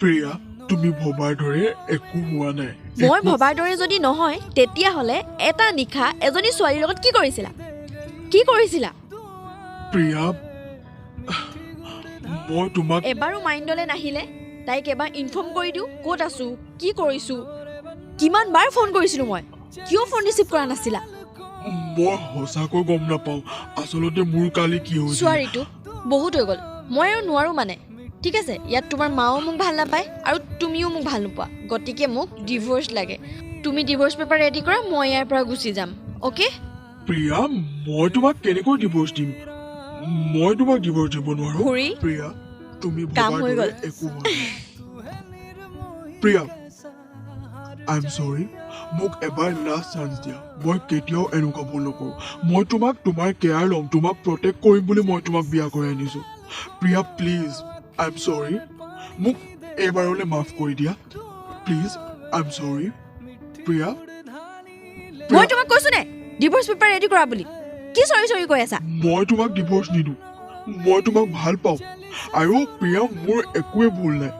প্ৰিয়া তুমি ভবাৰ দৰে একো হোৱা নাই মই ভবাৰ দৰে যদি নহয় তেতিয়াহ'লে এটা নিশা এজনী ছোৱালীৰ লগত কি কৰিছিলা প্ৰিয়া মই তোমাক এবাৰো মাইণ্ডলৈ নাহিলে তাইক এবাৰ ইনফৰ্ম কৰি দিওঁ ক'ত আছোঁ কি কৰিছোঁ কিমান বাৰ ফোন কৰিছিলোঁ মই কিয় ফোন ৰিচিভ কৰা নাছিলা মই সঁচাকৈ গম নাপাওঁ আচলতে মোৰ কালি কি হৈছিল ছোৱালীটো বহুত হৈ গ'ল মই আৰু নোৱাৰোঁ মানে ঠিক আছে ইয়াত তোমাৰ মাও মোক ভাল নাপায় আৰু তুমিও মোক ভাল নোপোৱা গতিকে মোক ডিভোৰ্চ লাগে তুমি ডিভোৰ্চ পেপাৰ ৰেডি কৰা মই ইয়াৰ পৰা গুচি যাম অ'কে প্ৰিয়া মই তোমাক কেনেকৈ ডিভোৰ্চ দিম মই তোমাক ডিভোৰ্চ দিব নোৱাৰো খুৰী প্ৰিয়া তুমি কাম ভবাৰ হৈ দৰে গ'ল। একো হোৱা নাই প্ৰিয়া আই এম সৰি মোক এবাৰ লাষ্ট চান্স দিয়া মই কেতিয়াও এনেকুৱা ভুল নকৰোঁ মই তোমাক তোমাৰ কেয়াৰ ল'ম তোমাক প্ৰটেক্ট কৰিম বুলি মই তোমাক বিয়া কৰি আনিছোঁ প্ৰিয়া প্লিজ আই এম সৰি মোক এইবাৰলৈ মাফ কৰি দিয়া প্লিজ আই এম সৰি প্ৰিয়া মই তোমাক কৈছোঁ নে ডিভোৰ্চ পেপাৰ ৰেডি কৰা বুলি কি চৰি কৈ আছা মই তোমাক ডিভোৰ্চ নিদিওঁ মই তোমাক ভাল পাওঁ আৰু প্ৰিয়া মোৰ একোৱে ভুল নাই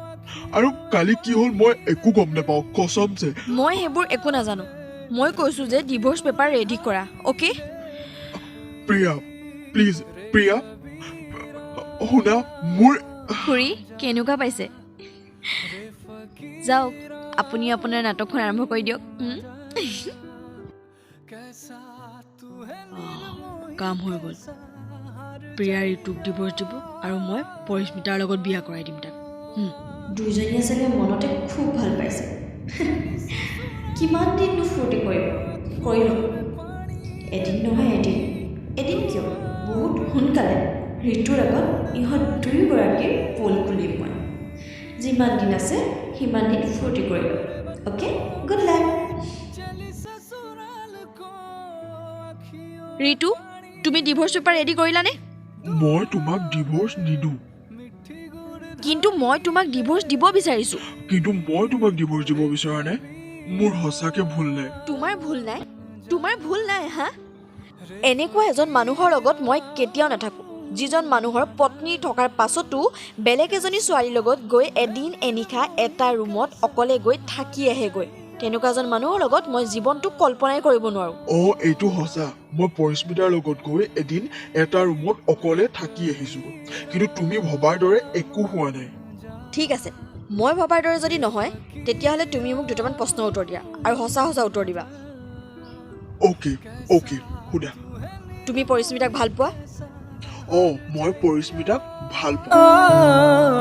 আৰু কালি কি হ'ল মই একো গম নাপাওঁ কসমছে মই সেইবোৰ একো নাজানো মই কৈছোঁ যে ডিভোৰ্চ পেপাৰ ৰেডি কৰা অ'কে প্ৰিয়া প্লিজ প্ৰিয়া শুনা মোৰ খুৰী কেনেকুৱা পাইছে যাওক আপুনি আপোনাৰ নাটকখন আৰম্ভ কৰি দিয়ক কাম হৈ গ'ল প্ৰিয়া ঋতুক ডিভোৰ্চ দিব আৰু মই পৰিস্মিতাৰ লগত বিয়া কৰাই দিম তাক দুইজনীয়ে চাগে মনতে খুব ভাল পাইছে কিমান দিননো ফূৰ্তি কৰি ল'ম এদিন নহয় এদিন কিয় বহুত সোনকালে ঋতুৰ আগত ইহঁত দুয়োগৰাকীৰ পোল খুলিম মই যিমান দিন আছে সিমান দিন ফূৰ্তি কৰি ল'ম অ'কে গুড লাক ঋতু তুমি ডিভোৰ্চ পেপাৰ ৰেডি কৰিলানে মই তোমাক ডিভোৰ্চ নিদিওঁ কিন্তু মই তোমাক ডিভোৰ্চ দিব বিচাৰিছোঁ কিন্তু মই তোমাক ডিভোৰ্চ দিব বিচৰা নাই মোৰ সঁচাকে ভুল নাই তোমাৰ ভুল নাই হা এনেকুৱা এজন মানুহৰ লগত মই কেতিয়াও নাথাকোঁ যিজন মানুহৰ পত্নী থকাৰ পাছতো বেলেগ এজনী ছোৱালীৰ লগত গৈ এদিন এনিশা এটা ৰুমত অকলে গৈ থাকি আহেগৈ তেনেকুৱা এজন মানুহৰ লগত মই জীৱনটো কল্পনাই কৰিব নোৱাৰোঁ এইটো সঁচা মই পৰিস্মিতাৰ লগত গৈ এদিন এটা ৰুমত অকলে থাকি আহিছোঁ কিন্তু তুমি ভবাৰ দৰে একো হোৱা নাই ঠিক আছে মই ভবাৰ দৰে যদি নহয় তেতিয়াহ'লে তুমি মোক দুটামান প্ৰশ্নৰ উত্তৰ দিয়া আৰু সঁচা উত্তৰ দিবা অ'কে সুধা তুমি পৰিস্মিতাক ভাল পোৱা মই পৰিস্মিতাক ভাল পাওঁ